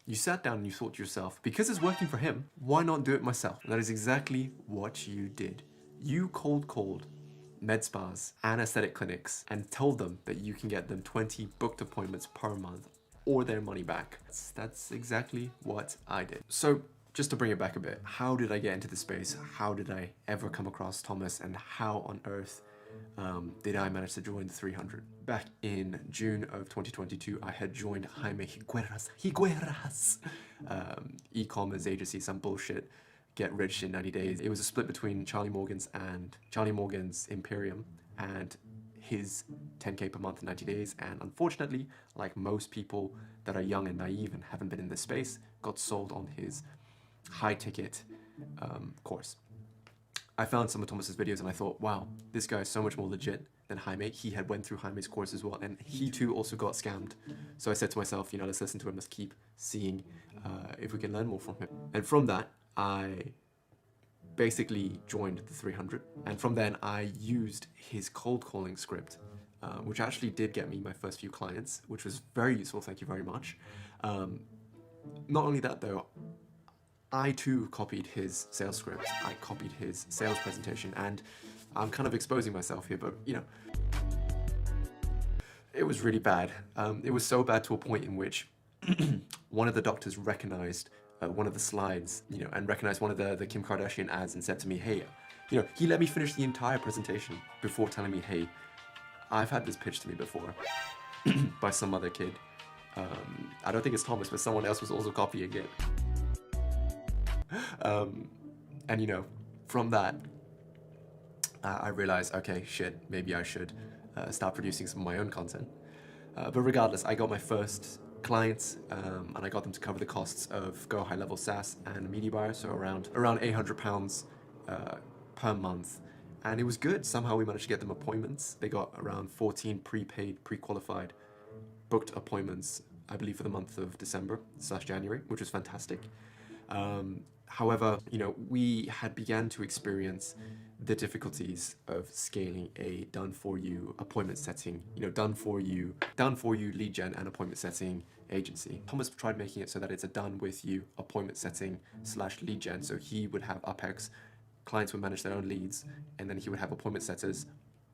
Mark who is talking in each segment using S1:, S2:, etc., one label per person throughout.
S1: You sat down and you thought to yourself, because it's working for him, why not do it myself? And that is exactly what you did. You cold called med spas and aesthetic clinics and told them that you can get them 20 booked appointments per month or their money back. That's exactly what I did. So just to bring it back a bit, how did I get into this space? How did I ever come across Thomas, and how on earth did I manage to join the 300? Back in June of 2022, I had joined Jaime Higuera's e-commerce agency, some bullshit, get rich in 90 days. It was a split between Charlie Morgan's Imperium and his 10K per month in 90 days. And unfortunately, like most people that are young and naive and haven't been in this space, got sold on his high ticket course. I found some of Thomas's videos and I thought, wow, this guy is so much more legit than Jaime. He had went through Jaime's course as well, and he too also got scammed. So I said to myself, let's listen to him, let's keep seeing if we can learn more from him. And from that, I basically joined the 300. And from then I used his cold calling script, which actually did get me my first few clients, which was very useful, thank you very much. Not only that though, I too copied his sales script, I copied his sales presentation, and I'm kind of exposing myself here, but it was really bad. It was so bad to a point in which one of the doctors recognized one of the slides, and recognized one of the Kim Kardashian ads and said to me, hey, he let me finish the entire presentation before telling me, hey, I've had this pitched to me before by some other kid. I don't think it's Thomas, but someone else was also copying it. And from that, I realized, okay, shit, maybe I should start producing some of my own content. But regardless, I got my first clients, and I got them to cover the costs of Go High Level SaaS and Media Buyer, so around £800 per month. And it was good. Somehow we managed to get them appointments. They got around 14 prepaid, pre-qualified, booked appointments, I believe for the month of December/January, which was fantastic. However, we had began to experience the difficulties of scaling a done-for-you appointment setting, done-for-you lead gen and appointment setting agency. Thomas tried making it so that it's a done-with-you appointment setting / lead gen. So he would have UpEx, clients would manage their own leads, and then he would have appointment setters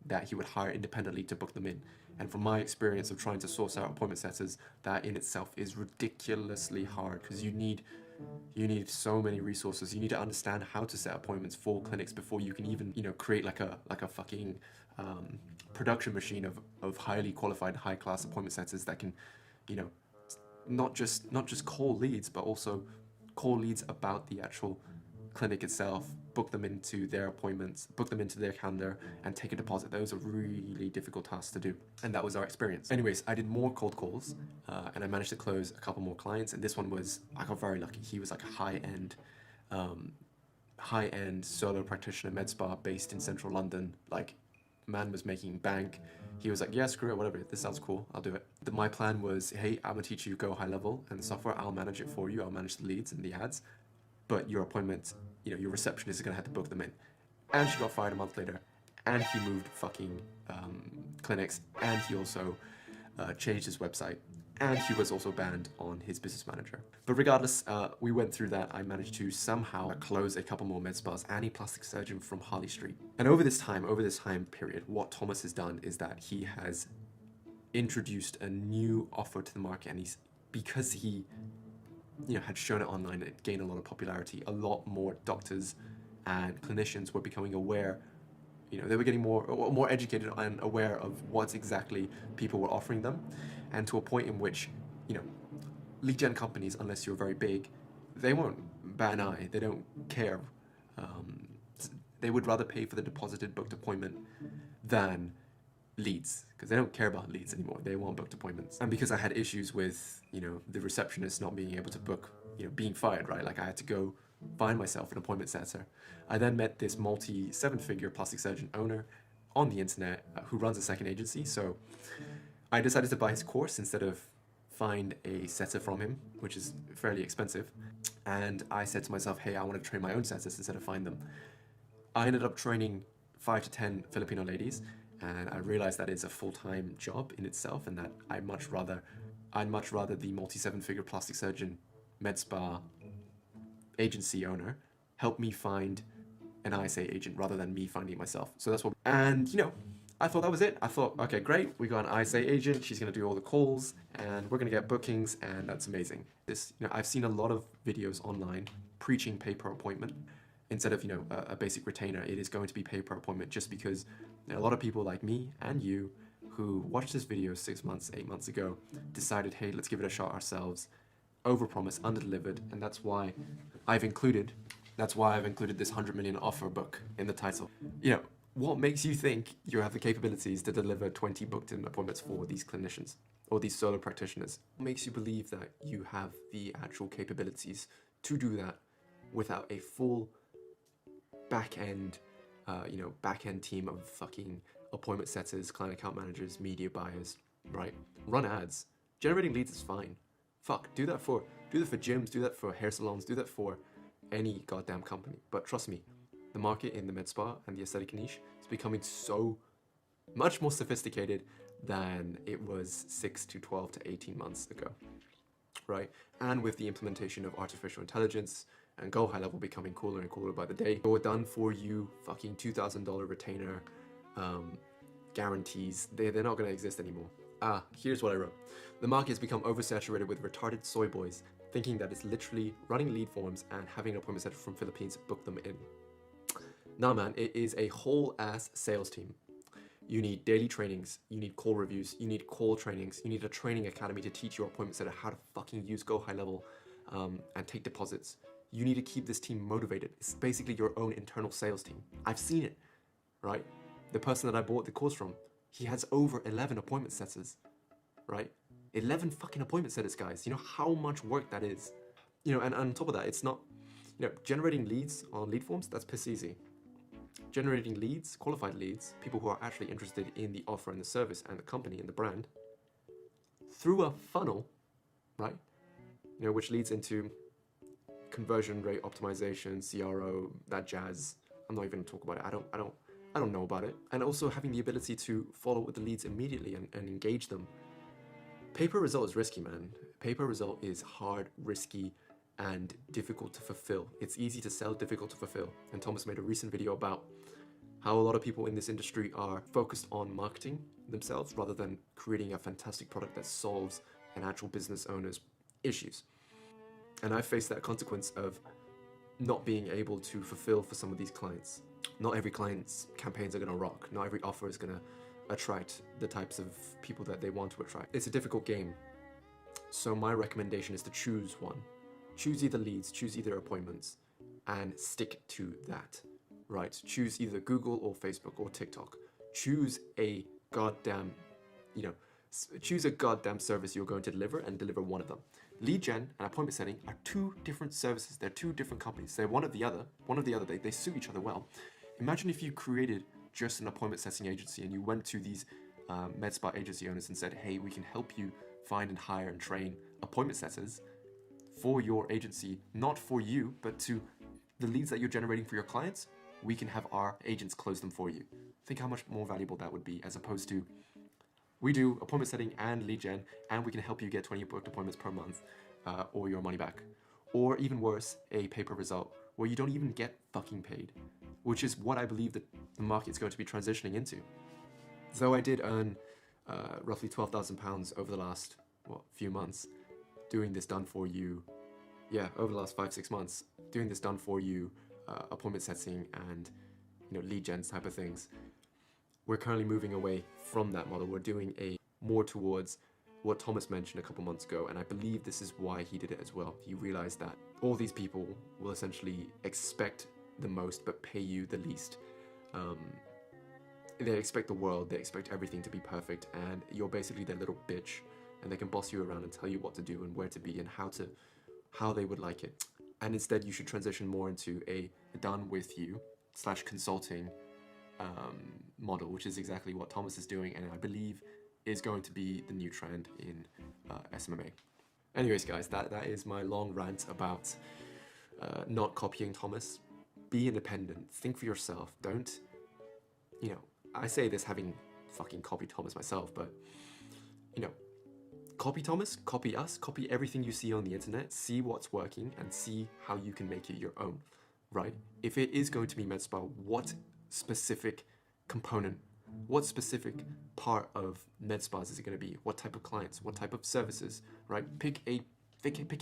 S1: that he would hire independently to book them in. And from my experience of trying to source out appointment setters, that in itself is ridiculously hard, because you need so many resources. You need to understand how to set appointments for clinics before you can even, create like a fucking production machine of highly qualified, high-class appointment setters that can, not just call leads, but also call leads about the actual clinic itself, book them into their appointments, book them into their calendar, and take a deposit. Those are really difficult tasks to do, and that was our experience. Anyways, I did more cold calls, and I managed to close a couple more clients, and this one I got very lucky. He was like a high-end solo practitioner med spa based in central London. Like, man was making bank. He was like, yeah, screw it, whatever, this sounds cool, I'll do it. My plan was, hey, I'm gonna teach you Go High Level and the software, I'll manage it for you, I'll manage the leads and the ads, but your appointment, your receptionist is gonna have to book them in. And she got fired a month later, and he moved fucking clinics, and he also changed his website, and he was also banned on his business manager. But regardless, we went through that. I managed to somehow close a couple more med spas and a plastic surgeon from Harley Street. And over this time period, what Thomas has done is that he has introduced a new offer to the market, and because he had shown it online, it gained a lot of popularity. A lot more doctors and clinicians were becoming aware, they were getting more educated and aware of what exactly people were offering them. And to a point in which, lead gen companies, unless you're very big, they won't bat an eye, they don't care. They would rather pay for the deposited booked appointment than leads, because they don't care about leads anymore. They want booked appointments. And because I had issues with, the receptionist not being able to book, being fired, right? Like, I had to go find myself an appointment setter. I then met this multi-7-figure plastic surgeon owner on the internet who runs a second agency. So I decided to buy his course instead of find a setter from him, which is fairly expensive. And I said to myself, hey, I want to train my own setters instead of find them. I ended up training 5 to 10 Filipino ladies, and I realized that is a full-time job in itself, and that I'd much rather the multi-7-figure plastic surgeon MedSpa agency owner help me find an ISA agent rather than me finding it myself. So that's what, and I thought that was it. I thought, okay, great, we got an ISA agent, she's gonna do all the calls, and we're gonna get bookings, and that's amazing. I've seen a lot of videos online preaching pay per appointment. Instead of, a basic retainer, it is going to be pay per appointment just because a lot of people like me and you who watched this video 6 months, 8 months ago, decided, hey, let's give it a shot ourselves, overpromised, underdelivered, and that's why I've included this 100 million offer book in the title. What makes you think you have the capabilities to deliver 20 booked-in appointments for these clinicians or these solo practitioners? What makes you believe that you have the actual capabilities to do that without a full back-end team of fucking appointment setters, client account managers, media buyers, right? Run ads. Generating leads is fine. Fuck, do that for gyms, do that for hair salons, do that for any goddamn company. But trust me, the market in the med spa and the aesthetic niche is becoming so much more sophisticated than it was 6 to 12 to 18 months ago, right? And with the implementation of artificial intelligence and Go High Level becoming cooler and cooler by the day, go done for you fucking $2,000 retainer guarantees, they're not going to exist anymore. Here's what I wrote. The market has become oversaturated with retarded soy boys thinking that it's literally running lead forms and having an appointment set from Philippines book them in. Nah, man, it is a whole ass sales team. You need daily trainings, you need call reviews, you need call trainings, you need a training academy to teach your appointment setter how to fucking use Go High Level and take deposits. You need to keep this team motivated. It's basically your own internal sales team. I've seen it, right? The person that I bought the course from, he has over 11 appointment setters, right? 11 fucking appointment setters, guys. You know how much work that is? And on top of that, it's not, generating leads on lead forms, that's piss easy. Generating leads, qualified leads, people who are actually interested in the offer and the service and the company and the brand, through a funnel, right? Which leads into conversion rate optimization, CRO, that jazz. I'm not even gonna talk about it. I don't know about it. And also having the ability to follow up with the leads immediately and engage them. Pay-per result is risky, man. Pay-per result is hard, risky, and difficult to fulfill. It's easy to sell, difficult to fulfill. And Thomas made a recent video about how a lot of people in this industry are focused on marketing themselves rather than creating a fantastic product that solves an actual business owner's issues. And I faced that consequence of not being able to fulfill for some of these clients. Not every client's campaigns are gonna rock. Not every offer is gonna attract the types of people that they want to attract. It's a difficult game. So my recommendation is to choose one. Choose either leads, choose either appointments, and stick to that, right? Choose either Google or Facebook or TikTok. Choose a goddamn, choose a goddamn service you're going to deliver and deliver one of them. Lead gen and appointment setting are two different services. They're two different companies. They're one of the other. They suit each other well. Imagine if you created just an appointment setting agency and you went to these med spa agency owners and said, hey, we can help you find and hire and train appointment setters for your agency, not for you, but to the leads that you're generating for your clients. We can have our agents close them for you. Think how much more valuable that would be as opposed to we do appointment setting and lead gen, and we can help you get 20 booked appointments per month or your money back. Or even worse, a pay-per result where you don't even get fucking paid, which is what I believe that the market's going to be transitioning into. Though I did earn roughly £12,000 over the last few months doing this done for you, over the last 5-6 months, doing this done for you appointment setting and lead gen type of things. We're currently moving away from that model. We're doing more towards what Thomas mentioned a couple months ago, and I believe this is why he did it as well. He realized that all these people will essentially expect the most but pay you the least. They expect the world, they expect everything to be perfect, and you're basically their little bitch, and they can boss you around and tell you what to do and where to be and how they would like it. And instead you should transition more into a done with you / consulting model, which is exactly what Thomas is doing, and I believe is going to be the new trend in SMMA. Anyways, guys, that is my long rant about not copying Thomas. Be independent. Think for yourself. Don't, I say this having fucking copied Thomas myself, but, Copy Thomas, copy us, copy everything you see on the internet, see what's working and see how you can make it your own, right? If it is going to be MedSpa, what specific component, what specific part of MedSpas is it going to be? What type of clients, what type of services, right? Pick a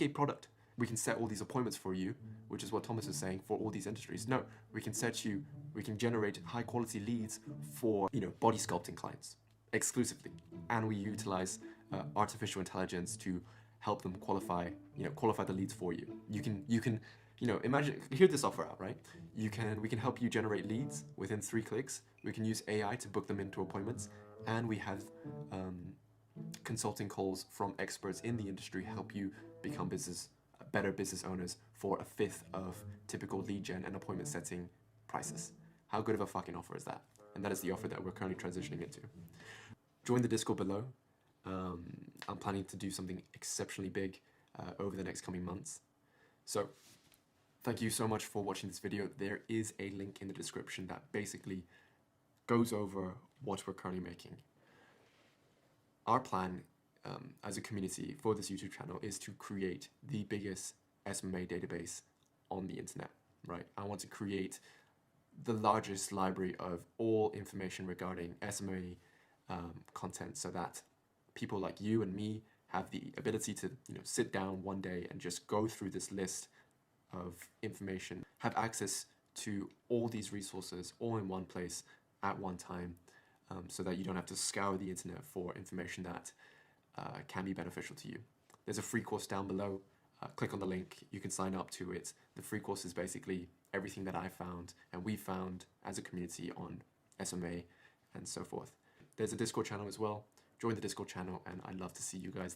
S1: product. We can set all these appointments for you, which is what Thomas is saying for all these industries. No, we can generate high quality leads for, body sculpting clients exclusively. And we utilize artificial intelligence to help them qualify the leads for you. You can imagine, hear this offer out, right? We can help you generate leads within 3 clicks. We can use AI to book them into appointments, and we have consulting calls from experts in the industry help you become better business owners for 1/5 of typical lead gen and appointment setting prices. How good of a fucking offer is that? And that is the offer that we're currently transitioning into. Join the Discord below. I'm planning to do something exceptionally big over the next coming months. So thank you so much for watching this video. There is a link in the description that basically goes over what we're currently making. Our plan as a community for this YouTube channel is to create the biggest SMMA database on the internet, right? I want to create the largest library of all information regarding SMMA content so that people like you and me have the ability to sit down one day and just go through this list of information, have access to all these resources all in one place at one time, so that you don't have to scour the internet for information that can be beneficial to you. There's a free course down below. Click on the link, you can sign up to it. The free course is basically everything that I found and we found as a community on SMMA and so forth. There's a Discord channel as well. Join the Discord channel and I'd love to see you guys there.